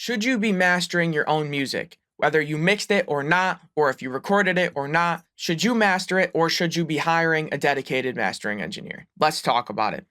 Should you be mastering your own music? Whether you mixed it or not, or if you recorded it or not, should you master it or should you be hiring a dedicated mastering engineer? Let's talk about it.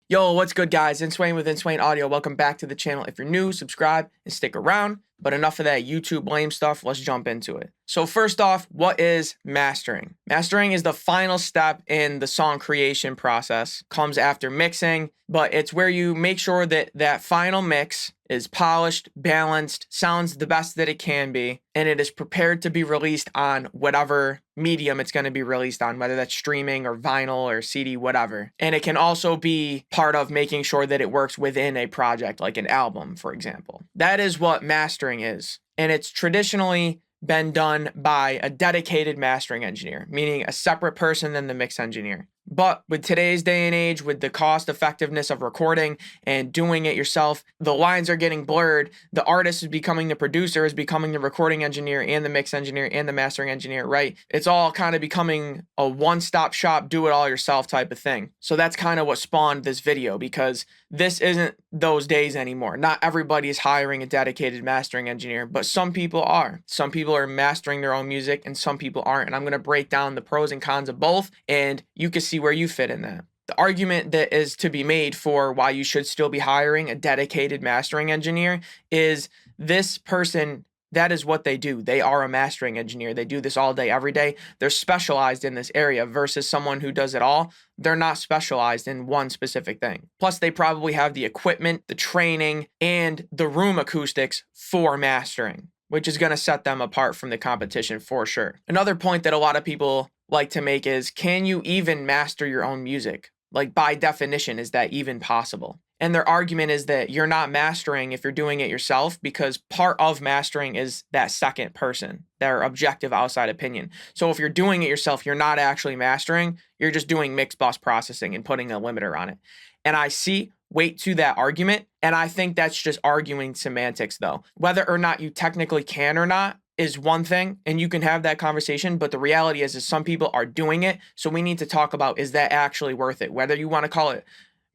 Yo, what's good, guys? Inswain with Inswain Audio. Welcome back to the channel. If you're new, subscribe and stick around. But enough of that YouTube lame stuff. Let's jump into it. So first off, what is mastering? Mastering is the final step in the song creation process. Comes after mixing, but it's where you make sure that that final mix is polished, balanced, sounds the best that it can be, and it is prepared to be released on whatever medium it's going to be released on, whether that's streaming or vinyl or CD, whatever. And it can also be part of making sure that it works within a project, like an album, for example. That is what mastering is. And it's traditionally been done by a dedicated mastering engineer, meaning a separate person than the mix engineer. But with today's day and age, with the cost effectiveness of recording and doing it yourself, the lines are getting blurred. The artist is becoming the producer, is becoming the recording engineer and the mix engineer and the mastering engineer, right? It's all kind of becoming a one-stop shop, do it all yourself type of thing. So that's kind of what spawned this video, because this isn't those days anymore. Not everybody is hiring a dedicated mastering engineer, but some people are. Some people are mastering their own music and some people aren't. And I'm going to break down the pros and cons of both, and you can see where you fit in that. The argument that is to be made for why you should still be hiring a dedicated mastering engineer is this person, that is what they do. They are a mastering engineer. They do this all day, every day. They're specialized in this area versus someone who does it all. They're not specialized in one specific thing. Plus, they probably have the equipment, the training, and the room acoustics for mastering, which is going to set them apart from the competition for sure. Another point that a lot of people like to make is, can you even master your own music? Like, by definition, is that even possible? And their argument is that you're not mastering if you're doing it yourself, because part of mastering is that second person, their objective outside opinion. So if you're doing it yourself, you're not actually mastering, you're just doing mix bus processing and putting a limiter on it. And I see weight to that argument, and I think that's just arguing semantics though. Whether or not you technically can or not is one thing, and you can have that conversation, but the reality is some people are doing it, so we need to talk about, is that actually worth it? Whether you want to call it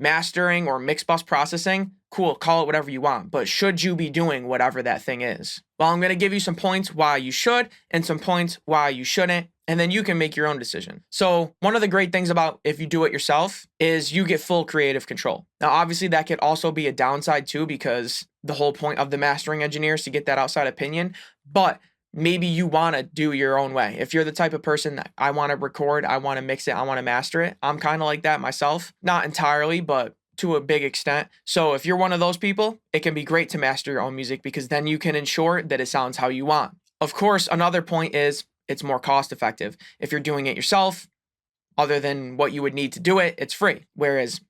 mastering or mix bus processing, cool, call it whatever you want, but should you be doing whatever that thing is? Well, I'm going to give you some points why you should and some points why you shouldn't, and then you can make your own decision. So one of the great things about if you do it yourself is you get full creative control. Now, obviously that could also be a downside too, because the whole point of the mastering engineer is to get that outside opinion, but maybe you want to do your own way. If you're the type of person that I want to record, I want to mix it, I want to master it. I'm kind of like that myself. Not entirely, but to a big extent. So if you're one of those people, it can be great to master your own music, because then you can ensure that it sounds how you want. Of course, another point is it's more cost effective. If you're doing it yourself, other than what you would need to do it, it's free. Whereas,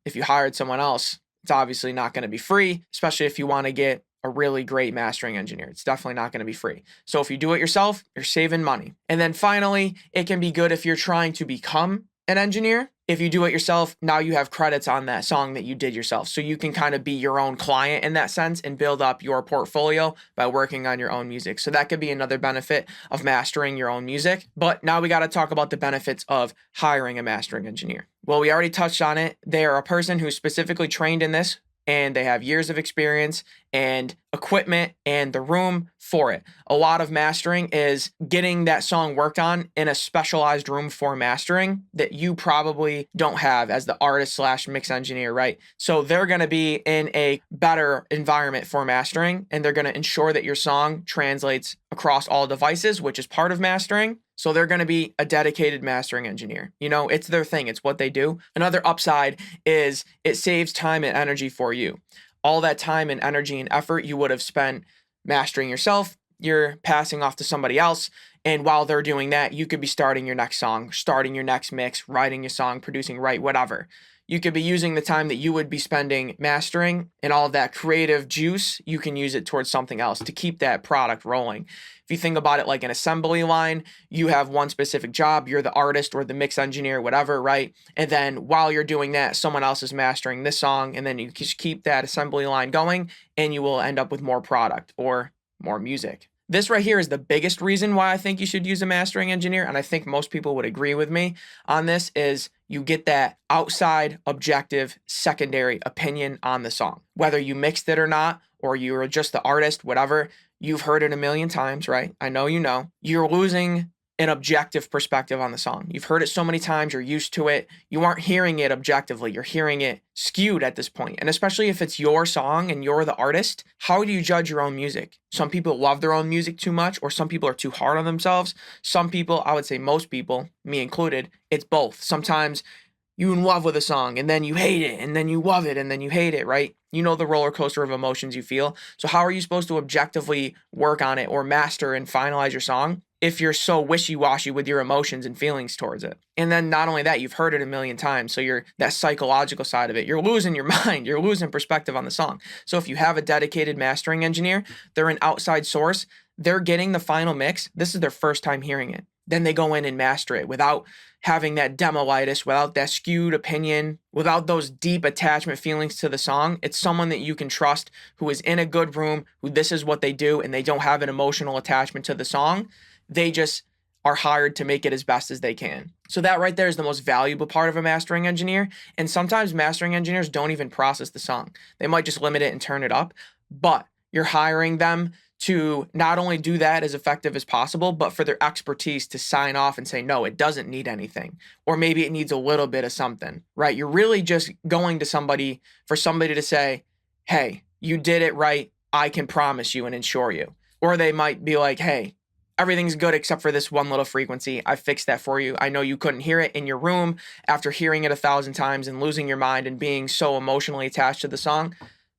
if you hired someone else, it's obviously not going to be free, especially if you want to get a really great mastering engineer. It's definitely not going to be free. So if you do it yourself, you're saving money. And then finally, it can be good if you're trying to become an engineer. If you do it yourself, now you have credits on that song that you did yourself. So you can kind of be your own client in that sense and build up your portfolio by working on your own music. So that could be another benefit of mastering your own music. But now we got to talk about the benefits of hiring a mastering engineer. Well, we already touched on it. They are a person who's specifically trained in this, and they have years of experience and equipment and the room for it. A lot of mastering is getting that song worked on in a specialized room for mastering that you probably don't have as the artist / mix engineer, right? So they're going to be in a better environment for mastering, and they're going to ensure that your song translates across all devices, which is part of mastering. So they're going to be a dedicated mastering engineer. It's their thing. It's what they do. Another upside is it saves time and energy for you. All that time and energy and effort you would have spent mastering yourself, you're passing off to somebody else. And while they're doing that, you could be starting your next song, starting your next mix, writing your song, producing, whatever. You could be using the time that you would be spending mastering and all of that creative juice, you can use it towards something else to keep that product rolling. If you think about it like an assembly line, you have one specific job, you're the artist or the mix engineer, whatever, right? And then while you're doing that, someone else is mastering this song, and then you just keep that assembly line going, and you will end up with more product or more music. This right here is the biggest reason why I think you should use a mastering engineer, and I think most people would agree with me on this, is you get that outside, objective, secondary opinion on the song. Whether you mixed it or not, or you were just the artist, whatever, you've heard it a million times, right? I know you know. You're losing an objective perspective on the song. You've heard it so many times, you're used to it. You aren't hearing it objectively. You're hearing it skewed at this point. And especially if it's your song and you're the artist, how do you judge your own music? Some people love their own music too much, or some people are too hard on themselves. Some people, I would say most people, me included, it's both. Sometimes you in love with a song and then you hate it and then you love it and then you hate it, right? You know the roller coaster of emotions you feel. So how are you supposed to objectively work on it or master and finalize your song if you're so wishy-washy with your emotions and feelings towards it? And then not only that, you've heard it a million times. So you're that psychological side of it. You're losing your mind. You're losing perspective on the song. So if you have a dedicated mastering engineer, they're an outside source. They're getting the final mix. This is their first time hearing it. Then they go in and master it without having that demolitis, without that skewed opinion, without those deep attachment feelings to the song. It's someone that you can trust who is in a good room, who this is what they do, and they don't have an emotional attachment to the song. They just are hired to make it as best as they can. So that right there is the most valuable part of a mastering engineer. And sometimes mastering engineers don't even process the song. They might just limit it and turn it up, but you're hiring them to not only do that as effective as possible, but for their expertise to sign off and say, no, it doesn't need anything. Or maybe it needs a little bit of something, right? You're really just going to somebody for somebody to say, hey, you did it right. I can promise you and ensure you. Or they might be like, hey, everything's good except for this one little frequency. I fixed that for you. I know you couldn't hear it in your room after hearing it 1,000 times and losing your mind and being so emotionally attached to the song.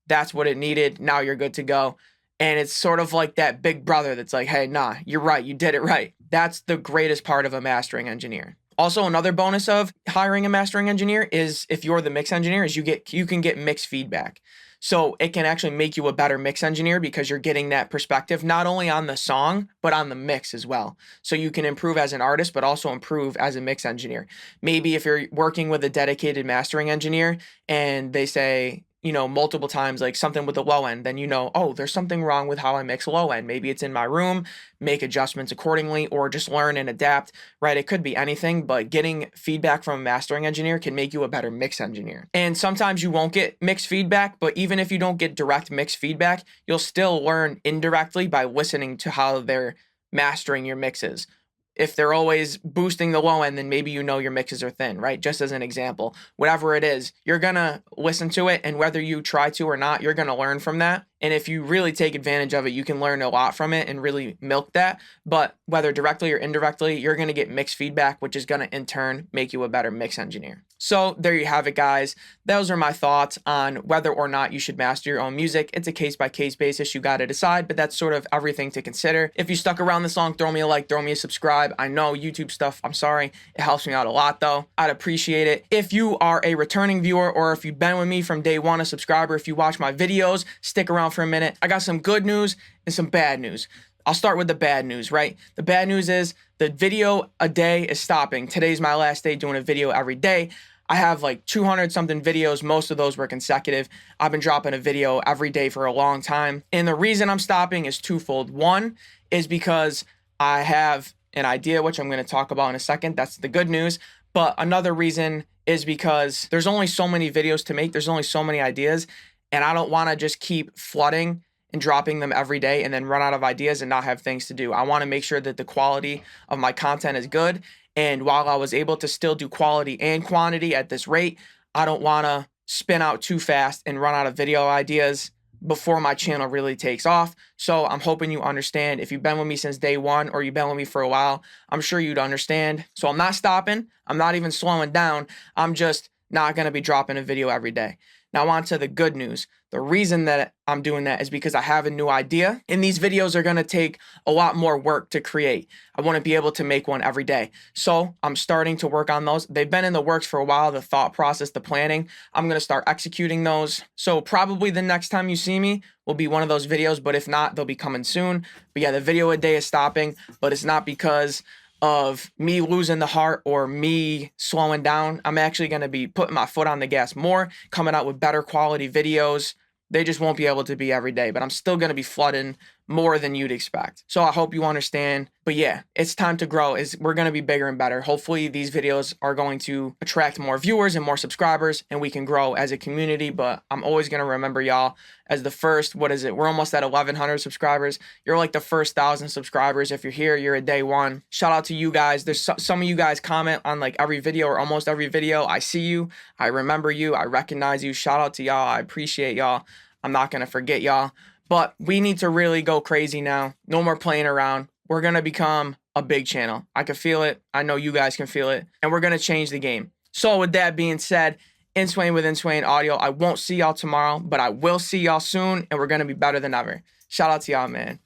That's what it needed. Now you're good to go. And it's sort of like that big brother that's like, hey, nah, you're right. You did it right. That's the greatest part of a mastering engineer. Also, another bonus of hiring a mastering engineer is if you're the mix engineer, is you can get mix feedback. So it can actually make you a better mix engineer because you're getting that perspective, not only on the song, but on the mix as well. So you can improve as an artist, but also improve as a mix engineer. Maybe if you're working with a dedicated mastering engineer and they say, you know, multiple times, like something with the low end, then you know, oh, there's something wrong with how I mix low end. Maybe it's in my room, make adjustments accordingly, or just learn and adapt, right? It could be anything, but getting feedback from a mastering engineer can make you a better mix engineer. And sometimes you won't get mix feedback, but even if you don't get direct mix feedback, you'll still learn indirectly by listening to how they're mastering your mixes. If they're always boosting the low end, then maybe you know your mixes are thin, right? Just as an example, whatever it is, you're going to listen to it. And whether you try to or not, you're going to learn from that. And if you really take advantage of it, you can learn a lot from it and really milk that. But whether directly or indirectly, you're going to get mixed feedback, which is going to in turn make you a better mix engineer. So there you have it, guys. Those are my thoughts on whether or not you should master your own music. It's a case-by-case basis. You got to decide, but that's sort of everything to consider. If you stuck around this long, throw me a like, throw me a subscribe. I know YouTube stuff, I'm sorry. It helps me out a lot, though. I'd appreciate it. If you are a returning viewer or if you've been with me from day one, a subscriber, if you watch my videos, stick around for a minute. I got some good news and some bad news. I'll start with the bad news, right? The bad news is the video a day is stopping. Today's my last day doing a video every day. I have like 200 something videos. Most of those were consecutive. I've been dropping a video every day for a long time. And the reason I'm stopping is twofold. One is because I have an idea, which I'm going to talk about in a second. That's the good news. But another reason is because there's only so many videos to make. There's only so many ideas. And I don't want to just keep flooding and dropping them every day and then run out of ideas and not have things to do. I want to make sure that the quality of my content is good. And while I was able to still do quality and quantity at this rate, I don't want to spin out too fast and run out of video ideas before my channel really takes off. So I'm hoping you understand. If you've been with me since day one or you've been with me for a while, I'm sure you'd understand. So I'm not stopping. I'm not even slowing down. I'm just not going to be dropping a video every day. Now on to the good news. The reason that I'm doing that is because I have a new idea, and these videos are going to take a lot more work to create. I want to be able to make one every day. So I'm starting to work on those. They've been in the works for a while, the thought process, the planning. I'm going to start executing those. So probably the next time you see me will be one of those videos, but if not, they'll be coming soon. But yeah, the video a day is stopping, but it's not because of me losing the heart or me slowing down. I'm actually going to be putting my foot on the gas more, coming out with better quality videos. They just won't be able to be every day, but I'm still going to be flooding more than you'd expect. So I hope you understand. But yeah, it's time to grow. We're going to be bigger and better. Hopefully these videos are going to attract more viewers and more subscribers, and we can grow as a community. But I'm always going to remember y'all as the first, what is it? We're almost at 1,100 subscribers. You're like the first 1,000 subscribers. If you're here, you're a day one. Shout out to you guys. There's some of you guys comment on like every video or almost every video. I see you. I remember you. I recognize you. Shout out to y'all. I appreciate y'all. I'm not going to forget y'all. But we need to really go crazy now. No more playing around. We're going to become a big channel. I can feel it. I know you guys can feel it. And we're going to change the game. So with that being said, Inswain with Inswain Audio, I won't see y'all tomorrow, but I will see y'all soon. And we're going to be better than ever. Shout out to y'all, man.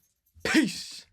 Peace.